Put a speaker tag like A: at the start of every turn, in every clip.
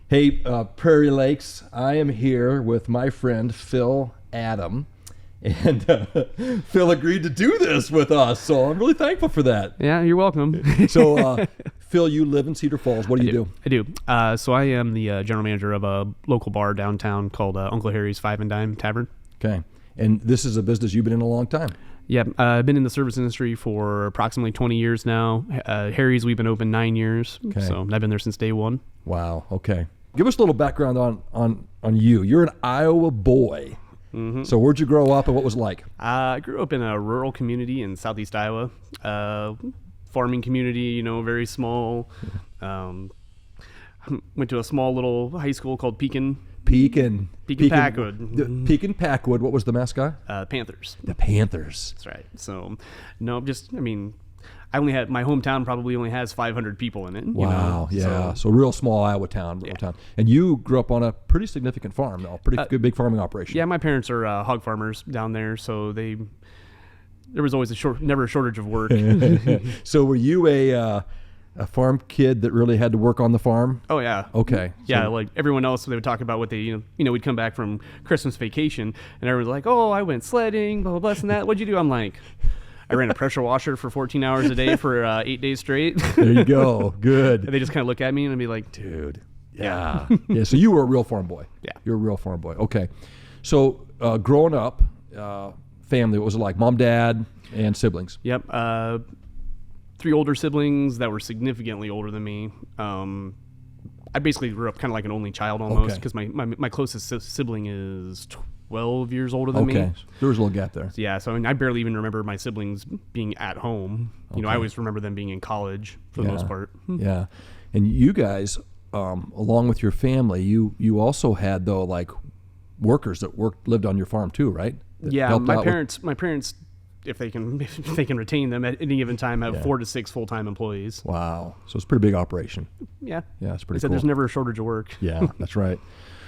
A: Hey, Prairie Lakes, I am here with my friend Phil Adam. And Phil agreed to do this with us, so I'm really thankful for that.
B: Yeah, you're welcome.
A: So, Phil, you live in Cedar Falls. What do you do?
B: I do. So I am the general manager of a local bar downtown called Uncle Harry's Five and Dime Tavern.
A: Okay. And this is a business you've been in a long time.
B: Yeah, I've been in the service industry for approximately 20 years now. Harry's, we've been open 9 years,
A: Okay.
B: so I've been there since day one.
A: Wow. Okay. Give us a little background on you. You're an Iowa boy.
B: Mm-hmm.
A: So where'd you grow up and what was it like?
B: I grew up in a rural community in southeast Iowa, farming community, very small. Went to a small little high school called Pekin Packwood.
A: Pekin Packwood. What was the mascot?
B: Panthers.
A: The Panthers.
B: That's right. So, I only had, my hometown probably only has 500 people in it.
A: Wow. Yeah. So real small Iowa town. And you grew up on a pretty significant farm, though. Pretty good big farming operation.
B: Yeah, my parents are hog farmers down there, so there was always never a shortage of work.
A: So were you a farm kid that really had to work on the farm?
B: Oh yeah.
A: Okay.
B: Yeah,
A: So,
B: like everyone else, they would talk about what they, we'd come back from Christmas vacation, and everyone's like, "Oh, I went sledding, blah blah blah." And that, what'd you do? I'm like, I ran a pressure washer for 14 hours a day for 8 days straight.
A: there you go. Good.
B: And they just kind of look at me and be like,
A: Dude. Yeah. Yeah. So you were a real farm boy.
B: Yeah.
A: You're a real farm boy. Okay. So growing up, family, what was it like? Mom, dad, and siblings?
B: Yep. 3 older siblings that were significantly older than me. I basically grew up kind of like an only child almost, because my closest sibling is 12 years older than me.
A: Okay. There was a little gap there.
B: Yeah, so I barely even remember my siblings being at home. I always remember them being in college for the most part.
A: Yeah. And you guys, along with your family, you also had, though, like workers that lived on your farm too, right? That
B: Yeah,
A: helped out
B: my parents, if they can retain them at any given time, have 4 to 6 full-time employees.
A: Wow. So it's a pretty big operation.
B: Yeah.
A: Yeah, it's pretty
B: So
A: cool.
B: there's never a shortage of work.
A: Yeah, that's right.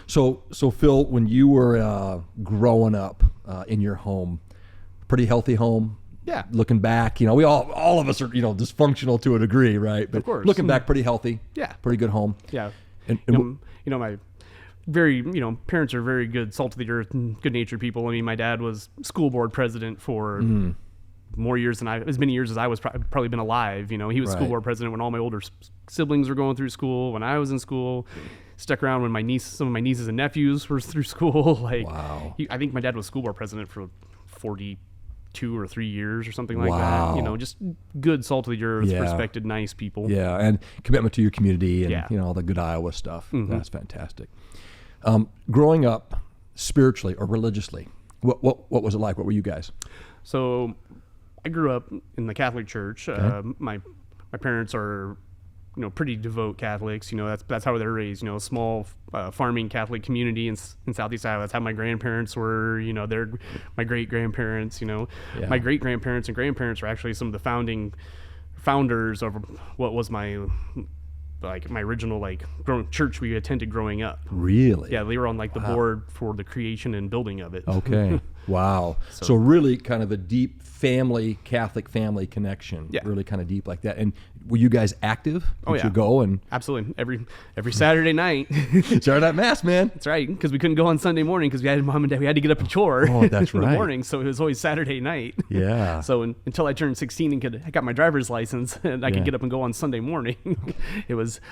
A: So Phil, when you were growing up in your home, pretty healthy home.
B: Yeah.
A: Looking back, we all of us are dysfunctional to a degree, right? But
B: Of course.
A: looking back, pretty healthy.
B: Yeah.
A: Pretty good home.
B: Yeah.
A: And
B: My very, parents are very good, salt of the earth, and good-natured people. I mean, my dad was school board president for more years than as many years as I was probably been alive. He was school
A: Right.
B: board president when all my older siblings were going through school, when I was in school. Stuck around when some of my nieces and nephews were through school.
A: Wow.
B: I think my dad was school board president for 42 or 3 years or something like
A: Wow.
B: that. Just good, salt of the earth,
A: Yeah.
B: respected, nice people.
A: Yeah, and commitment to your community and
B: Yeah.
A: all the good Iowa stuff.
B: Mm-hmm.
A: That's fantastic. Growing up spiritually or religiously, what was it like? What were you guys?
B: So I grew up in the Catholic Church. My parents are, pretty devout Catholics. That's how they're raised. A small farming Catholic community in Southeast Iowa. That's how my grandparents were. They're my great grandparents. My great grandparents and grandparents were actually some of the founders of what was my original church we attended growing up.
A: Really?
B: Yeah, they were on the board for the creation and building of it.
A: Okay. Wow. So really kind of a deep Catholic family connection.
B: Yeah.
A: Really kind of deep like that. And were you guys active?
B: Oh,
A: Did
B: yeah.
A: you go and
B: Absolutely. Every Saturday night.
A: start that mass, man?
B: That's right, because we couldn't go on Sunday morning because we had mom and dad. We had to get up and chore
A: That's
B: in
A: right.
B: the morning, so it was always Saturday night.
A: Yeah.
B: So until I turned 16 and I got my driver's license and I could get up and go on Sunday morning,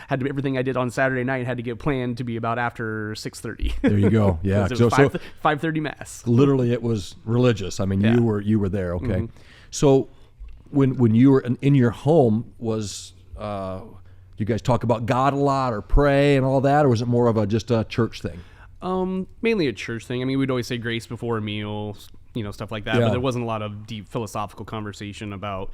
B: had to be everything I did on Saturday night had to get planned to be about after 6:30.
A: There you go. Yeah.
B: It was 5:30 mass.
A: Literally, it was religious. I mean,
B: Yeah.
A: you were there. Okay.
B: Mm-hmm.
A: So when you were in your home, was you guys talk about God a lot or pray and all that, or was it more of just a church thing?
B: Mainly a church thing. I mean, we'd always say grace before a meal, stuff like that.
A: Yeah.
B: But there wasn't a lot of deep philosophical conversation about,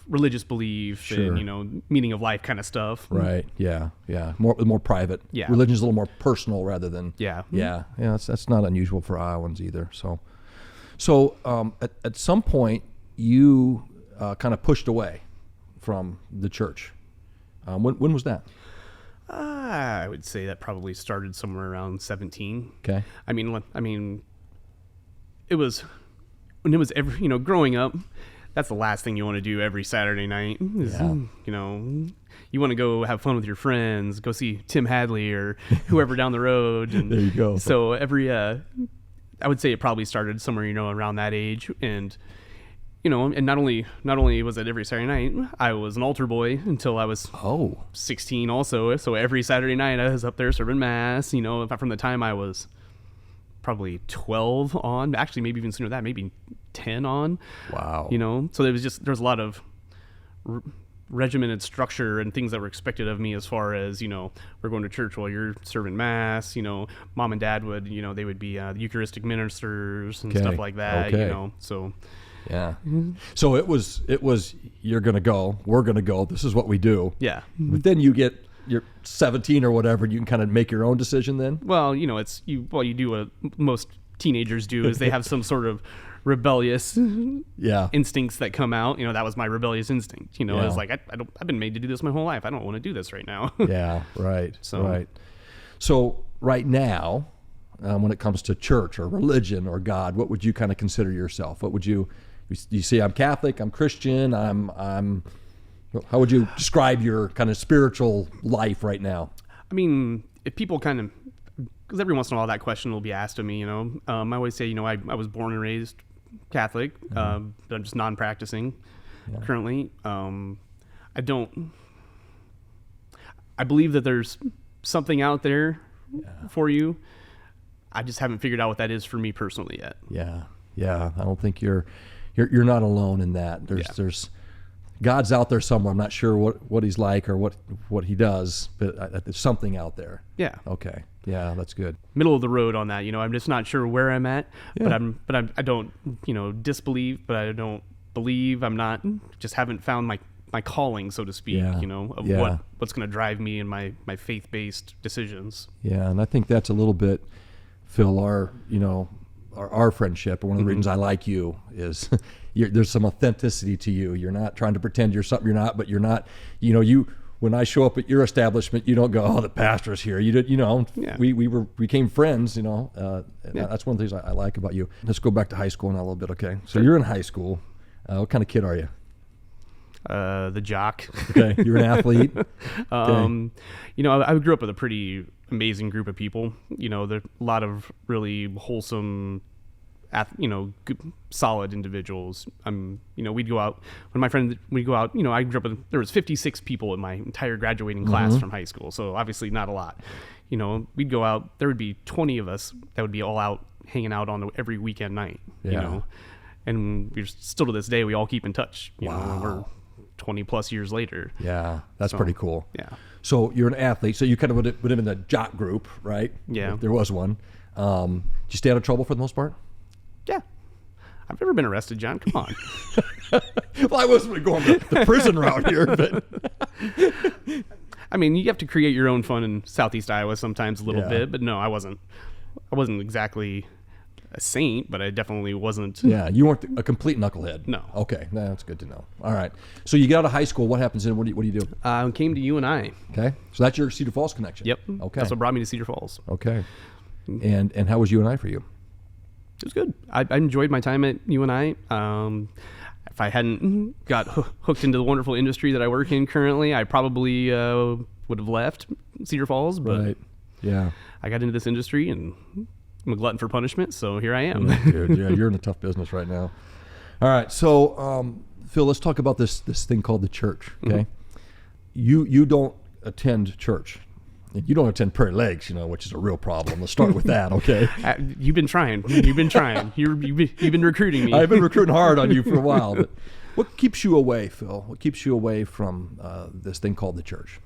B: religious belief
A: Sure.
B: and, meaning of life kind of stuff.
A: Right. Yeah. Yeah. More private.
B: Yeah.
A: Religion's a little more personal rather than.
B: Yeah.
A: Yeah. Yeah. That's not unusual for Iowans either. So at some point you kind of pushed away from the church. When was that?
B: I would say that probably started somewhere around 17.
A: Okay.
B: I mean, it was when it was growing up. That's the last thing you want to do every Saturday night. Is,
A: Yeah.
B: you want to go have fun with your friends, go see Tim Hadley or whoever down the road. And
A: There you go.
B: So I would say it probably started somewhere, around that age. And, and not only was it every Saturday night, I was an altar boy until I was 16 also. So every Saturday night I was up there serving mass, from the time I was probably 12 on, actually maybe even sooner than that, maybe 10 on.
A: Wow.
B: So there was a lot of regimented structure and things that were expected of me as far as, we're going to church while you're serving mass, mom and dad would, they would be the Eucharistic ministers and stuff like that, so.
A: Yeah. So it was, you're going to go, we're going to go, this is what we do.
B: Yeah.
A: But then you're 17 or whatever, and you can kind of make your own decision then?
B: Well, you do what most teenagers do is they have some sort of rebellious instincts that come out. That was my rebellious instinct. It was like, I've been made to do this my whole life. I don't want to do this right now.
A: Yeah, right. So right now, when it comes to church or religion or God, what would you kind of consider yourself? What would you say? I'm Catholic, I'm Christian, I'm how would you describe your kind of spiritual life right now? I
B: mean, if people because every once in a while that question will be asked of me, I always say, I was born and raised Catholic, but I'm just non-practicing currently. I believe that there's something out there for you. I just haven't figured out what that is for me personally yet. Yeah. I don't think you're not alone in that. There's God's out there somewhere. I'm not sure what he's like or what he does, but there's something out there. Yeah. Okay. Yeah, that's good. Middle of the road on that. I'm just not sure where I'm at, but I don't disbelieve, but I don't believe. I'm not, just haven't found my calling, so to speak, of what's going to drive me in my faith-based decisions.
A: Yeah. And I think that's a little bit, Phil, our friendship, or one of the reasons I like you is there's some authenticity to you. You're not trying to pretend you're something you're not, but you're not, when I show up at your establishment, you don't go, oh, the pastor's here. We became friends, That's one of the things I like about you. Let's go back to high school now a little bit. Okay. So you're in high school. What kind of kid are you?
B: The jock.
A: Okay. You're an athlete.
B: Okay. I grew up with a pretty amazing group of people. There a lot of really wholesome, good, solid individuals. We'd go out when my friend we'd go out. I grew up with, there was 56 people in my entire graduating class from high school, so obviously not a lot. We'd go out. There would be 20 of us that would be all out hanging out on every weekend night. And we're still to this day we all keep in touch. We're 20 plus years later.
A: Yeah, that's pretty cool.
B: Yeah.
A: So you're an athlete. So you kind of would have been in the jock group, right?
B: Yeah.
A: If there was one. Did you stay out of trouble for the most part?
B: Yeah. I've never been arrested, John. Come on.
A: Well, I wasn't going the prison route here, but
B: I mean, you have to create your own fun in Southeast Iowa sometimes a little bit, but no, I wasn't exactly a saint, but I definitely wasn't.
A: Yeah, you weren't a complete knucklehead.
B: No.
A: Okay, that's good to know. All right. So you get out of high school. What happens then? What do you do?
B: Came to UNI.
A: Okay. So that's your Cedar Falls connection.
B: Yep.
A: Okay.
B: That's what brought me to Cedar Falls.
A: Okay. And how was UNI for you?
B: It was good. I enjoyed my time at UNI. If I hadn't got hooked into the wonderful industry that I work in currently, I probably would have left Cedar Falls. But
A: right. Yeah.
B: I got into this industry and I'm a glutton for punishment, so here I am.
A: Dude, yeah, you're in a tough business right now. All right, so Phil, let's talk about this thing called the church. Okay, you don't attend church. You don't attend Prairie Lakes, which is a real problem. Let's start with that, okay?
B: You've been trying. You've been recruiting me.
A: I've been recruiting hard on you for a while. But what keeps you away, Phil? What keeps you away from this thing called the church?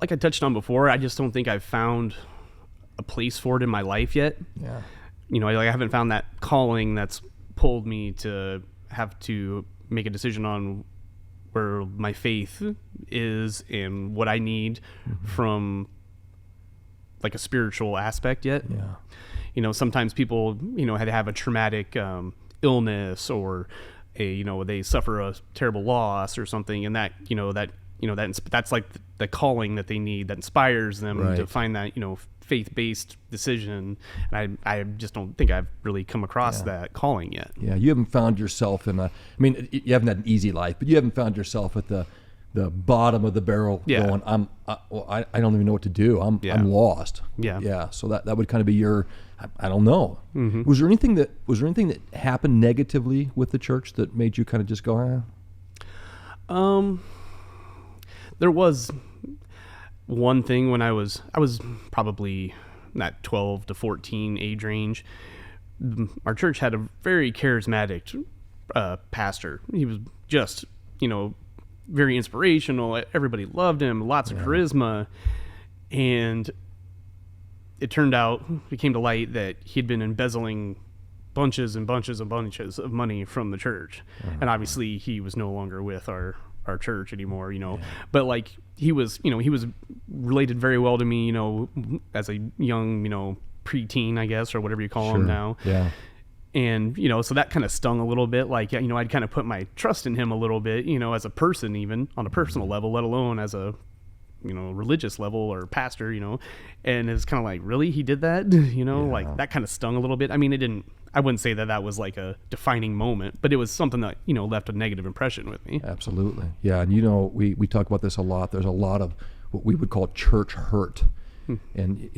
B: Like I touched on before, I just don't think I've found a place for it in my life yet.
A: Yeah.
B: I haven't found that calling that's pulled me to have to make a decision on where my faith is and what I need from like a spiritual aspect yet.
A: Yeah.
B: Sometimes people, had to have a traumatic illness or they suffer a terrible loss or something, and that, that that's like the calling that they need, that inspires them
A: Right.
B: to find that, faith-based decision. And I just don't think I've really come across that calling yet.
A: Yeah, you haven't found yourself in you haven't had an easy life, but you haven't found yourself at the bottom of the barrel going, I don't even know what to do. I'm lost.
B: Yeah.
A: Yeah. So that would kind of be your, I don't know.
B: Mm-hmm.
A: Was there anything that happened negatively with the church that made you kind of just go,
B: There was one thing when I was probably in that 12 to 14 age range. Our church had a very charismatic pastor. He was just, very inspirational. Everybody loved him, lots of charisma. And it turned out, it came to light that he'd been embezzling bunches and bunches and bunches of money from the church. And obviously he was no longer with our church anymore, but like he was related very well to me, as a young, preteen, I guess, or whatever you call him now.
A: Yeah.
B: And, so that kind of stung a little bit. Like, I'd kind of put my trust in him a little bit, as a person, even on a personal level, let alone as a, religious level or pastor, and it's kind of like, really, he did that, like that kind of stung a little bit. I mean, I wouldn't say that was like a defining moment, but it was something that, left a negative impression with me.
A: Absolutely. Yeah. And, we talk about this a lot. There's a lot of what we would call church hurt. And,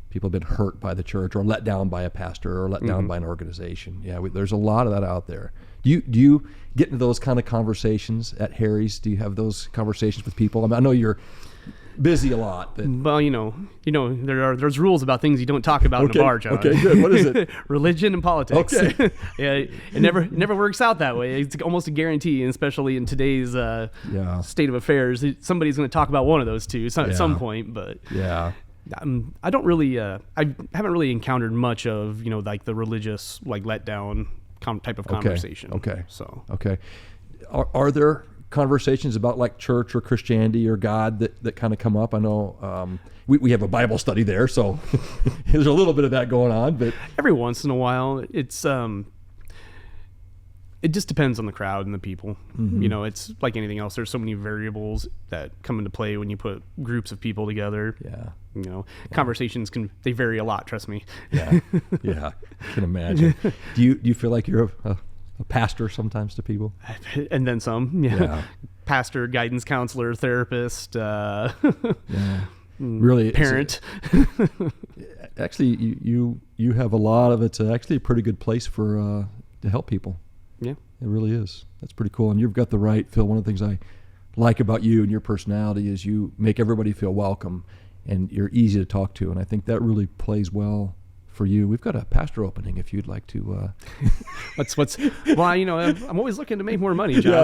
A: people have been hurt by the church or let down by a pastor or let down by an organization. Yeah, there's a lot of that out there. Do you get into those kind of conversations at Harry's? Do you have those conversations with people? I know you're busy a lot, but
B: well, there's rules about things you don't talk about in a bar, John.
A: Okay, good. What is it?
B: Religion and politics.
A: Okay.
B: Yeah, it never works out that way. It's almost a guarantee, and especially in today's state of affairs, somebodo's going to talk about one of those two at some point. But
A: yeah.
B: I don't really, I haven't really encountered much of, like the religious, like letdown type of conversation.
A: Okay.
B: So.
A: Okay. Are there conversations about like church or Christianity or God that kind of come up? I know we have a Bible study there, so there's a little bit of that going on, but
B: every once in a while it's, it just depends on the crowd and the people. It's like anything else. There's so many variables that come into play when you put groups of people together.
A: Yeah.
B: Conversations they vary a lot. Trust me.
A: Yeah. Yeah. I can imagine. Do you feel like you're a pastor sometimes to people?
B: And then some.
A: Yeah.
B: Pastor, guidance counselor, therapist.
A: Yeah. Really,
B: parent.
A: Actually, you have a lot of it's actually a pretty good place for to help people.
B: Yeah,
A: it really is. That's pretty cool. And you've got the right, Phil. One of the things I like about you and your personality is you make everybody feel welcome, and you're easy to talk to. And I think that really plays well for you. We've got a pastor opening if you'd like to.
B: Well, I'm always looking to make more money, John.
A: Yeah,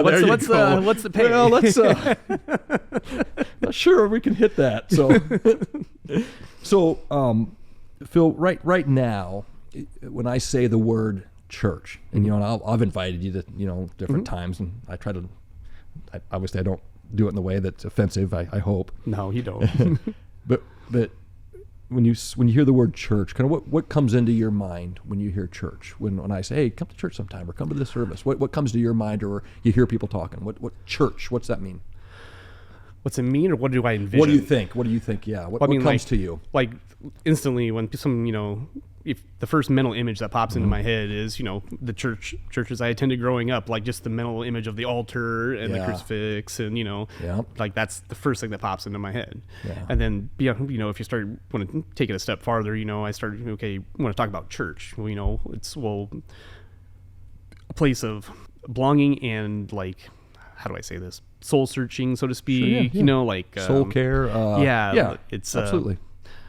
B: what's the pay?
A: Well, let's. Not sure we can hit that. So, Phil, right now, when I say the word church, and and I've invited you to different times, and I try to. Obviously, I don't do it in the way that's offensive. I hope.
B: No, you don't.
A: but when you hear the word church, kind of what comes into your mind when you hear church? When I say, hey, come to church sometime or come to this service, what comes to your mind, or you hear people talking? What church? What's that mean?
B: What's it mean, or what do I envision?
A: What do you think? Yeah. What comes to you?
B: Like instantly when some, if the first mental image that pops into my head is, the churches I attended growing up, like just the mental image of the altar and the crucifix and, like that's the first thing that pops into my head.
A: Yeah.
B: And then, if you want to take it a step farther, I started, want to talk about church. It's a place of belonging and like, how do I say this? Soul searching, so to speak,
A: Sure, yeah.
B: Like
A: soul care.
B: It's
A: absolutely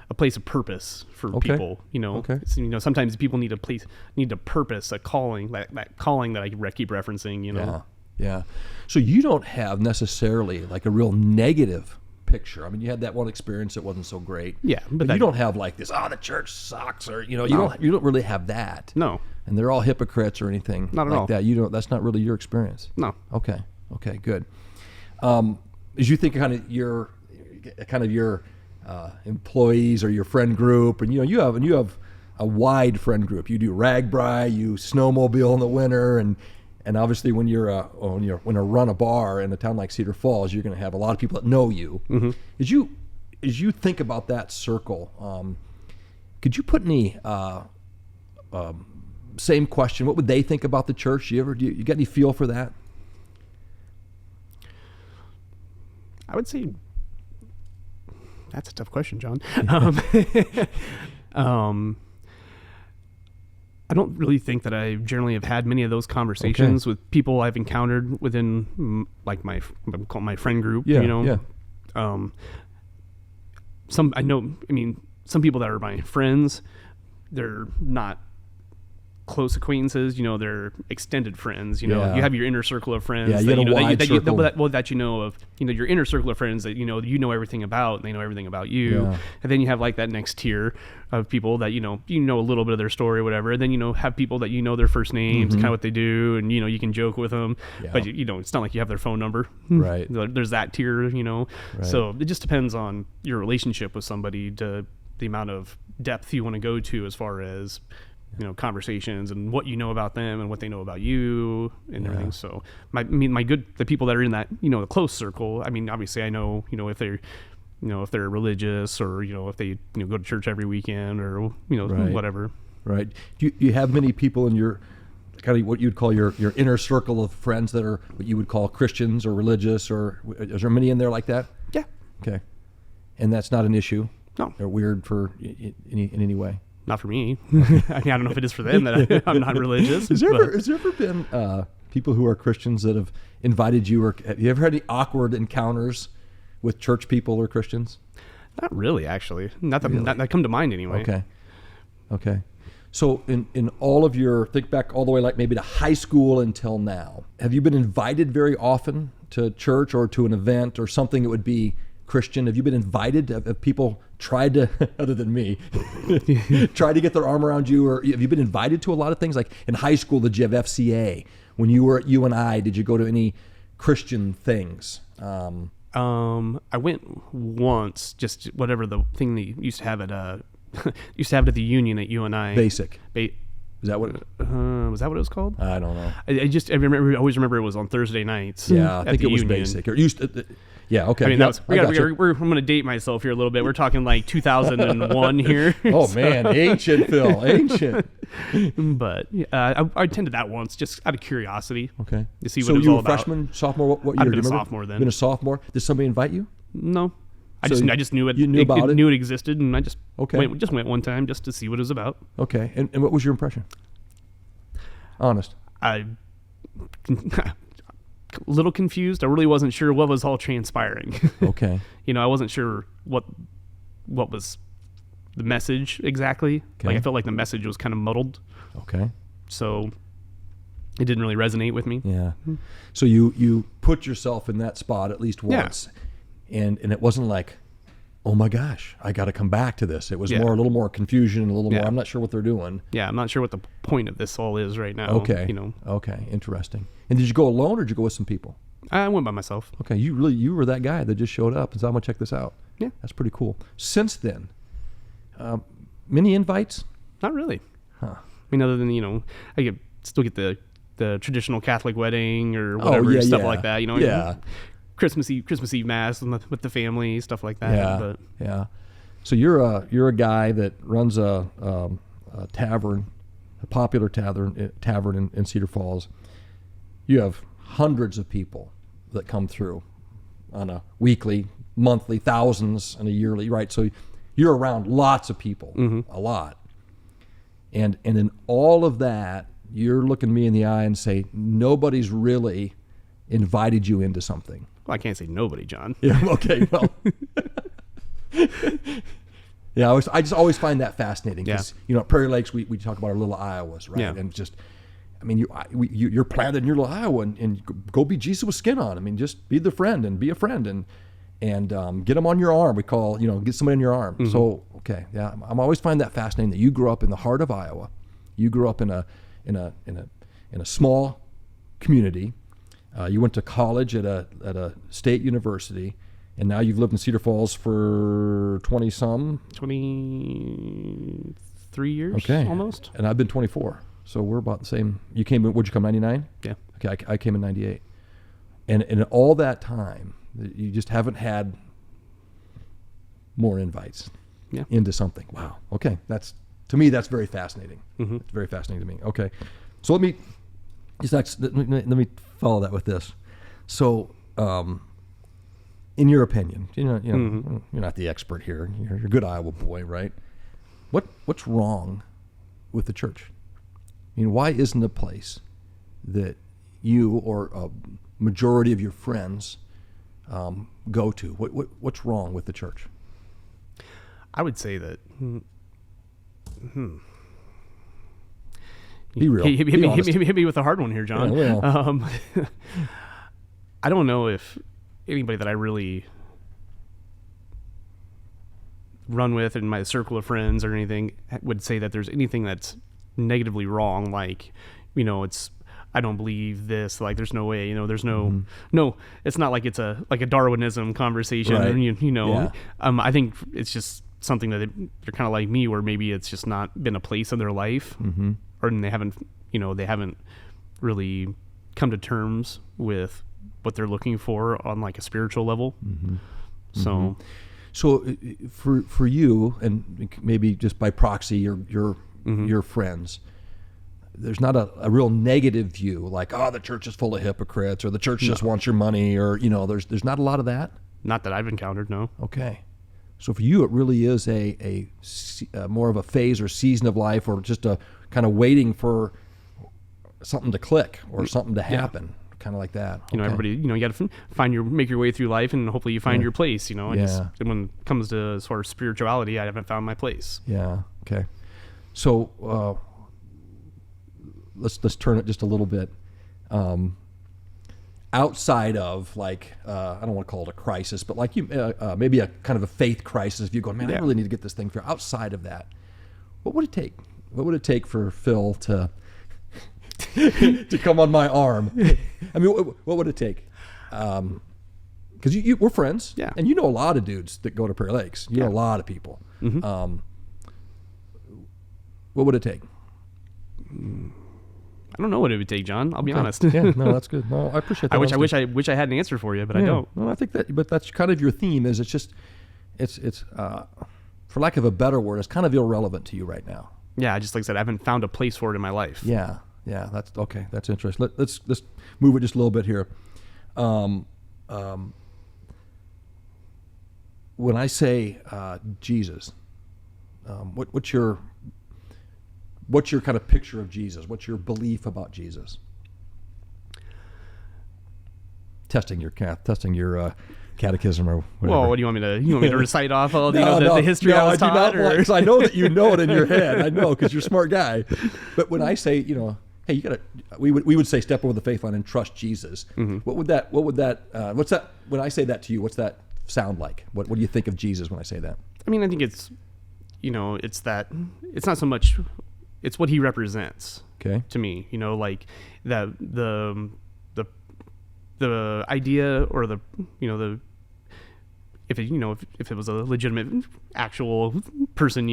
B: a place of purpose for people.
A: Okay.
B: It's, sometimes people need a purpose, a calling, that calling that I keep referencing.
A: Yeah. So you don't have necessarily like a real negative picture. I mean, you had that one experience that wasn't so great.
B: Yeah,
A: but you don't have like this. The church sucks, or you don't really have that.
B: No.
A: And they're all hypocrites or anything
B: not at
A: like
B: all.
A: that. You don't. That's not really your experience.
B: No.
A: Okay, good. As you think kind of your employees or your friend group, and you have a wide friend group. You do RAGBRAI, you snowmobile in the winter, and And obviously, when you're when you run a bar in a town like Cedar Falls, you're going to have a lot of people that know you.
B: Mm-hmm.
A: As you think about that circle, could you put any same question? What would they think about the church? You got any feel for that?
B: I would say that's a tough question, John. I don't really think that I generally have had many of those conversations with people I've encountered within like my friend group.
A: Yeah,
B: you know,
A: yeah.
B: Some people that are my friends, they're not close acquaintances, you know, they're extended friends, you know.
A: Yeah.
B: You have your inner circle of friends.
A: Yeah, you got a wide circle.
B: That you know of, you know, your inner circle of friends that you know everything about, and they know everything about you.
A: Yeah.
B: And then you have like that next tier of people that you know a little bit of their story or whatever. And then have people that you know their first names, kind of what they do, and you can joke with them.
A: Yeah.
B: But it's not like you have their phone number.
A: Right.
B: There's that tier,
A: Right.
B: So it just depends on your relationship with somebody, to the amount of depth you want to go to as far as conversations and what you know about them and what they know about you and everything. So the people that are in that, the close circle, I mean, obviously I know, if they're, if they're religious or, if they, go to church every weekend or,
A: Right.
B: whatever.
A: Right. Do you have many people in your kind of what you'd call your inner circle of friends that are what you would call Christians or religious, or is there many in there like that?
B: Yeah.
A: Okay. And that's not an issue?
B: No.
A: They're weird in any way?
B: Not for me. I mean, I don't know if it is for them that I'm not religious.
A: Has there ever been people who are Christians that have invited you, or have you ever had any awkward encounters with church people or Christians?
B: Not really, actually. Not that come to mind anyway.
A: Okay. So in all of your, think back all the way like maybe to high school until now, have you been invited very often to church or to an event or something that would be Christian? Have you been invited? Have people tried to, other than me, tried to get their arm around you? Or have you been invited to a lot of things? Like in high school, did you have FCA? When you were at UNI, did you go to any Christian things?
B: I went once, just whatever the thing that you used to have at at the Union at UNI.
A: Basic. Is that what?
B: Was that what it was called?
A: I don't know.
B: I always remember it was on Thursday nights.
A: Yeah, I
B: at
A: think
B: the
A: it was
B: Union.
A: Basic. Or used to, yeah, okay.
B: I mean,
A: Yep,
B: I'm going to date myself here a little bit. We're talking like 2001 here.
A: Oh, man, ancient, Phil, ancient.
B: But I attended that once just out of curiosity.
A: Okay.
B: To see
A: so
B: what it was
A: you
B: all
A: were a
B: about.
A: freshman, sophomore? What
B: I'd
A: year?
B: been
A: Do you
B: a
A: remember?
B: sophomore then.
A: Been a sophomore? Did somebody invite you?
B: No. I
A: So
B: just knew it.
A: you knew about it?
B: Knew it existed, and I just
A: Okay.
B: went one time just to see what it was about.
A: Okay. And what was your impression? Honest.
B: I a little confused. I really wasn't sure what was all transpiring.
A: Okay.
B: I wasn't sure what was the message exactly.
A: Okay.
B: Like I felt like the message was kind of muddled,
A: Okay.
B: so it didn't really resonate with me.
A: Yeah. So you put yourself in that spot at least
B: Yeah.
A: once, and it wasn't like, oh my gosh, I got to come back to this. It was
B: Yeah.
A: a little more confusion, a little
B: Yeah.
A: more, I'm not sure what they're doing.
B: Yeah, I'm not sure what the point of this all is right now.
A: Okay. Okay. Interesting. And did you go alone or did you go with some people?
B: I went by myself.
A: Okay. You were that guy that just showed up and said, I'm going to check this out.
B: Yeah.
A: That's pretty cool. Since then, many invites?
B: Not really.
A: Huh.
B: I mean, other than I still get the traditional Catholic wedding or whatever, stuff like that.
A: Yeah.
B: Christmas Eve mass with the family, stuff like that.
A: Yeah.
B: But
A: Yeah. So you're a guy that runs a tavern, a popular tavern in Cedar Falls. You have hundreds of people that come through on a weekly, monthly, thousands on a yearly, right? So you're around lots of people, a lot. And in all of that, you're looking me in the eye and say, nobody's really invited you into something.
B: Well, I can't say nobody, John.
A: Yeah. Okay. Well. Yeah. I just always find that fascinating because at Prairie Lakes we talk about our little Iowas, right?
B: Yeah.
A: And just, I mean, you're planted in your little Iowa and go be Jesus with skin on. I mean, just be the friend and be a friend and get them on your arm. We call get somebody on your arm.
B: Mm-hmm.
A: So okay, yeah. I'm always find that fascinating that you grew up in the heart of Iowa. You grew up in a small community. You went to college at a state university, and now you've lived in Cedar Falls for 23
B: years,
A: okay,
B: almost.
A: And I've been 24, so we're about the same. Would you come 99?
B: Yeah.
A: Okay, I came in 98. And in all that time, you just haven't had more invites into something. Wow. Okay. To me, that's very fascinating.
B: Mm-hmm.
A: It's very fascinating to me. Okay. So let me follow that with this. So, in your opinion,
B: Mm-hmm.
A: you're not the expert here. You're a good Iowa boy, right? What's wrong with the church? I mean, why isn't a place that you or a majority of your friends go to? What's wrong with the church?
B: I would say that.
A: Be real.
B: Hit me with a hard one here, John.
A: Yeah, well.
B: I don't know if anybody that I really run with in my circle of friends or anything would say that there's anything that's negatively wrong. Like, I don't believe this. Like, there's no way. There's no. It's not like it's a Darwinism conversation.
A: Right.
B: Yeah. I think it's just something that they're kind of like me, where maybe it's just not been a place in their life, or they haven't really come to terms with what they're looking for on like a spiritual level. So
A: for you, and maybe just by proxy, your friends, there's not a real negative view, like, the church is full of hypocrites, or the church just wants your money, or there's not a lot of that.
B: Not that I've encountered, no.
A: Okay. So for you, it really is a more of a phase or season of life, or just a kind of waiting for something to click or something to happen, kind of like that. Okay.
B: Everybody, you got to make your way through life, and hopefully you find your place. And when it comes to sort of spirituality, I haven't found my place.
A: Yeah. Okay. So let's turn it just a little bit. Outside of, like, I don't want to call it a crisis, but like maybe a kind of a faith crisis. If you go, man, I really need to get this thing through. Outside of that, what would it take? What would it take for Phil to come on my arm? I mean, what would it take? Because we're friends, and you know a lot of dudes that go to Prairie Lakes. You know a lot of people. What would it take?
B: I don't know what it would take, John. I'll be honest.
A: Yeah, no, that's good. No, I appreciate that.
B: I wish I had an answer for you, but I don't.
A: No, I think but that's kind of your theme. Is it's for lack of a better word, it's kind of irrelevant to you right now.
B: Yeah, just like I said, I haven't found a place for it in my life.
A: Yeah, that's okay. That's interesting. Let's move it just a little bit here. When I say Jesus, what's your kind of picture of Jesus? What's your belief about Jesus? Testing your catechism or whatever.
B: Well, what do you want me to recite off all the history I was taught?
A: Because I know that you know it in your head. I know, because you're a smart guy. But when I say, hey, we would say step over the faith line and trust Jesus. What's that? When I say that to you, what's that sound like? What do you think of Jesus when I say that?
B: I mean, I think it's not so much. It's what he represents.
A: Okay.
B: To me, like that the idea, or if it was a legitimate actual person,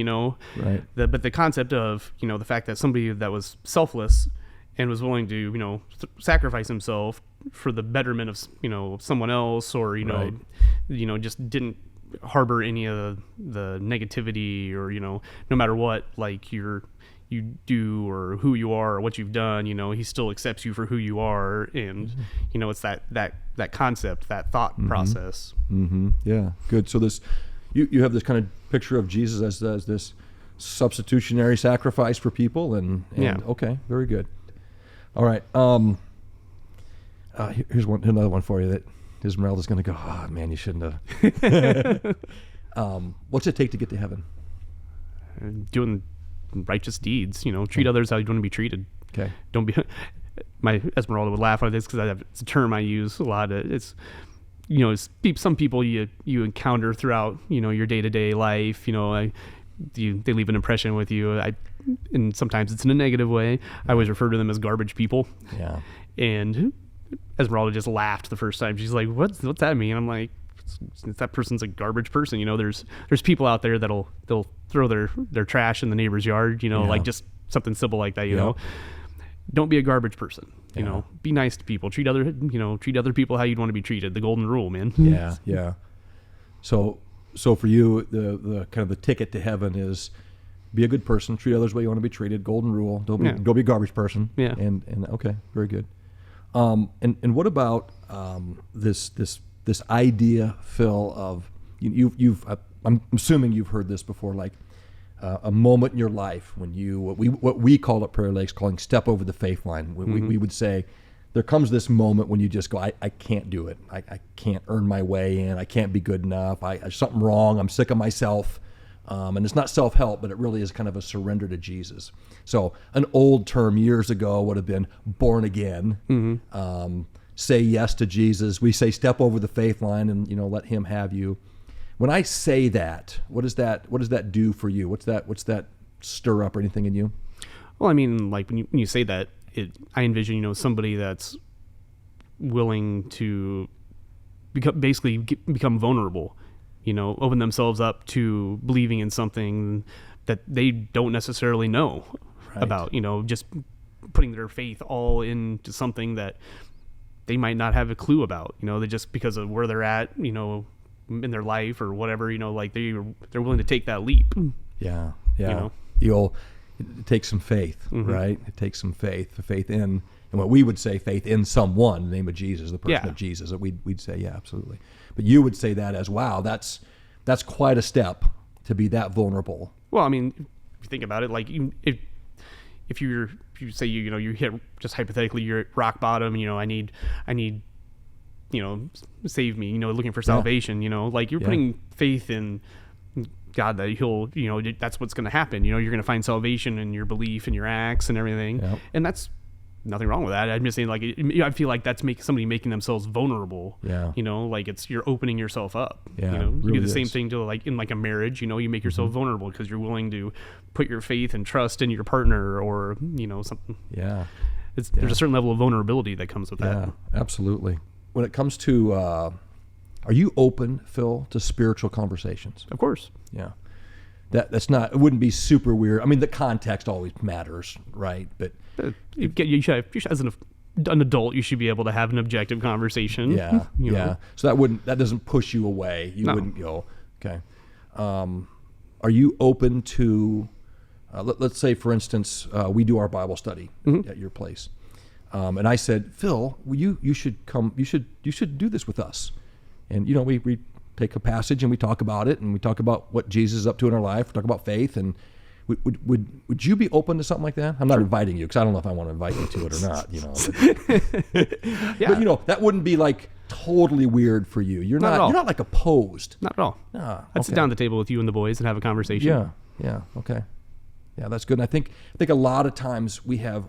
A: right.
B: But the concept of the fact that somebody that was selfless and was willing to sacrifice himself for the betterment of someone else, or
A: right.
B: Just didn't harbor any of the negativity, or no matter what, like you do or who you are or what you've done, he still accepts you for who you are. And, it's that concept, that thought process.
A: Yeah. Good. So you have this kind of picture of Jesus as this substitutionary sacrifice for people, and okay, very good. All right. Here's another one for you that Esmeralda's going to go, oh man, you shouldn't have. What's it take to get to heaven?
B: Doing righteous deeds, treat others how you want to be treated.
A: Okay.
B: Don't be. My Esmeralda would laugh at this because it's a term I use a lot. It's some people you encounter throughout your day-to-day life. They leave an impression with you. And sometimes it's in a negative way. I always refer to them as garbage people.
A: Yeah.
B: And Esmeralda just laughed the first time. She's like, "What's that mean?" I'm like, that person's a garbage person. There's people out there they'll throw their trash in the neighbor's yard, like just something simple like that, Don't be a garbage person. You
A: Yeah.
B: know, be nice to people. Treat other people how you'd want to be treated. The golden rule, man.
A: Yeah, yeah. So for you, the kind of the ticket to heaven is be a good person, treat others the way you want to be treated. Golden rule. Don't be a garbage person.
B: Yeah.
A: And okay, very good. And what about this idea, Phil, of I'm assuming you've heard this before, like a moment in your life when what we call at Prairie Lakes calling step over the faith line. We would say there comes this moment when you just go, I can't do it. I can't earn my way in. I can't be good enough. There's something wrong. I'm sick of myself. And it's not self-help, but it really is kind of a surrender to Jesus. So an old term years ago would have been born again. Say yes to Jesus. We say step over the faith line and let him have you. When I say that, what does that do for you? What's that stir up or anything in you?
B: Well, I mean, like when you say that, I envision somebody that's willing to become vulnerable. Open themselves up to believing in something that they don't necessarily know about. Just putting their faith all into something that they might not have a clue about. They just because of where they're at, in their life or whatever, like they're willing to take that leap.
A: Yeah. It takes some faith, right? It takes some faith in, and what we would say, faith in someone, the name of Jesus, the person of Jesus. That we'd say, yeah, absolutely. But you would say that as, wow, that's quite a step to be that vulnerable.
B: Well, I mean, if you think about it, like if you say you hit, just hypothetically, you're at rock bottom, I need save me, looking for salvation, like you're putting faith in God that he'll, that's what's going to happen. You're going to find salvation in your belief and your acts and everything. Yep. And that's nothing wrong with that. I'm just saying, like, I feel like that's somebody making themselves vulnerable. Yeah. Like you're opening yourself up. Yeah. You
A: really
B: do the same thing to in a marriage, you make yourself vulnerable because you're willing to put your faith and trust in your partner or, something. Yeah. There's a certain level of vulnerability that comes with that.
A: Yeah, absolutely. When it comes to, are you open, Phil, to spiritual conversations?
B: Of course.
A: Yeah. That's not, it wouldn't be super weird. I mean, the context always matters, right? But
B: you should, as an adult, you should be able to have an objective conversation.
A: Yeah. Yeah. So that doesn't push you away. You wouldn't go, okay. Are you open to, let's say, for instance, we do our Bible study at your place. And I said, Phil, you should come. You should do this with us. And we take a passage and we talk about it, and we talk about what Jesus is up to in our life. We talk about faith, and would you be open to something like that? I'm not inviting you because I don't know if I want to invite you to it or not. But that wouldn't be like totally weird for you. You're not like opposed.
B: Not at all. I'd sit down at the table with you and the boys and have a conversation.
A: Yeah. Yeah. Okay. Yeah, that's good. And I think a lot of times we have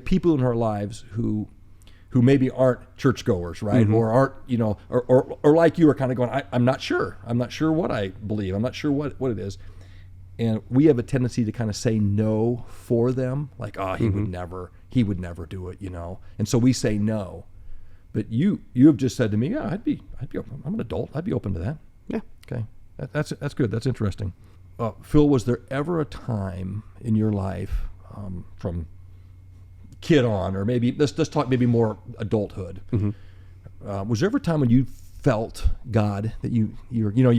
A: people in our lives who maybe aren't churchgoers, right? Or aren't, or like you are kind of going, I'm not sure. I'm not sure what I believe. I'm not sure what it is. And we have a tendency to kind of say no for them. Like, he would never do it, And so we say no. But you have just said to me, yeah, I'd be open. I'm an adult. I'd be open to that.
B: Yeah.
A: Okay. That's good. That's interesting. Phil, was there ever a time in your life from kid on, or maybe let's talk maybe more adulthood. Was there ever a time when you felt God, that you're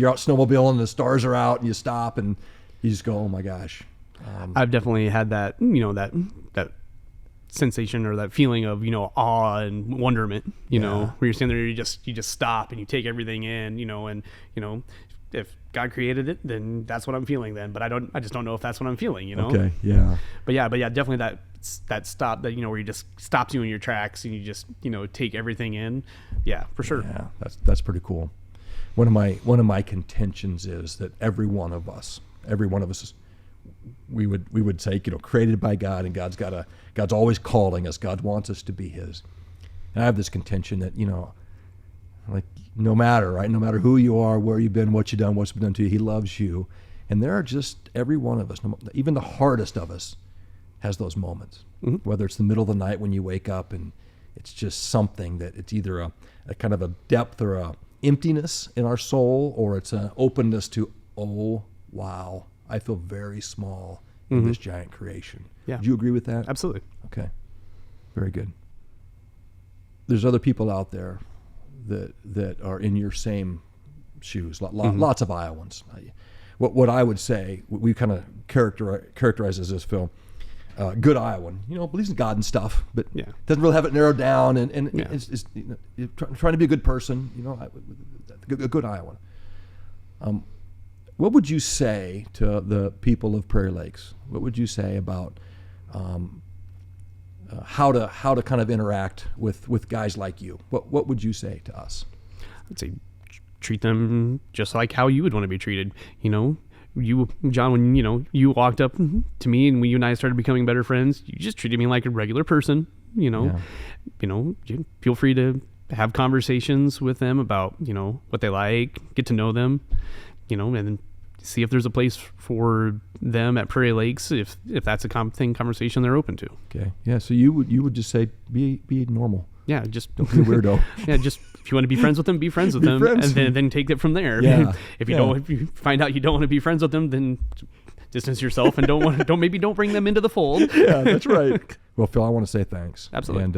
A: out snowmobiling and the stars are out and you stop and you just go, oh my gosh?
B: I've definitely had that, that sensation or that feeling of, awe and wonderment, where you're standing there, you just stop and you take everything in, and if God created it, then that's what I'm feeling then. But I just don't know if that's what I'm feeling,
A: Okay, yeah.
B: But yeah, definitely that stop that, where you just stops you in your tracks and you just, take everything in. Yeah, for sure.
A: Yeah, that's pretty cool. One of my contentions is that every one of us is, we would say, created by God, and God's always calling us. God wants us to be His. And I have this contention that, like, no matter who you are, where you've been, what you've done, what's been done to you, He loves you. And there are just, every one of us, even the hardest of us, has those moments. Whether it's the middle of the night when you wake up and it's just something that it's either a kind of a depth or a emptiness in our soul, or it's an openness to, oh, wow, I feel very small in this giant creation.
B: Yeah.
A: Do you agree with that?
B: Absolutely.
A: Okay. Very good. there's other people out there that are in your same shoes. Lots of Iowans. What I would say, we kind of characterize as this, Phil, good Iowan, believes in God and stuff, but doesn't really have it narrowed down, and is trying to be a good person, a good Iowan. What would you say to the people of Prairie Lakes? What would you say about how to kind of interact with guys like you? What would you say to us?
B: I'd say treat them just like how you would want to be treated. You, John, when you walked up to me and when you and I started becoming better friends, you just treated me like a regular person. You feel free to have conversations with them about what they like, get to know them, and then see if there's a place for them at Prairie Lakes if that's a conversation they're open to.
A: Okay, yeah. So you would just say be normal.
B: Yeah, just
A: don't be a weirdo.
B: Yeah, just if you want to be friends with them, be friends with them, and then take it from there.
A: Yeah.
B: If you find out you don't want to be friends with them, then distance yourself and don't bring them into the fold.
A: Yeah, that's right. Well, Phil, I want to say thanks.
B: Absolutely.
A: And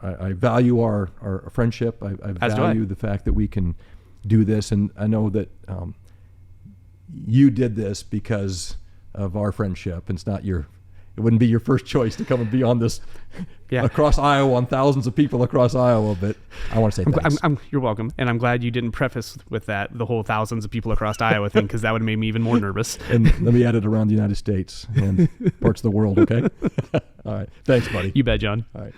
A: I value our friendship. I value the fact that we can do this, and I know that you did this because of our friendship. And it wouldn't be your first choice to come and be on this across Iowa, on thousands of people across Iowa. But I want to say thanks.
B: You're welcome. And I'm glad you didn't preface with that the whole thousands of people across Iowa thing, because that would have made me even more nervous.
A: And let me add it around the United States and parts of the world, okay? All right. Thanks, buddy.
B: You bet, John.
A: All right.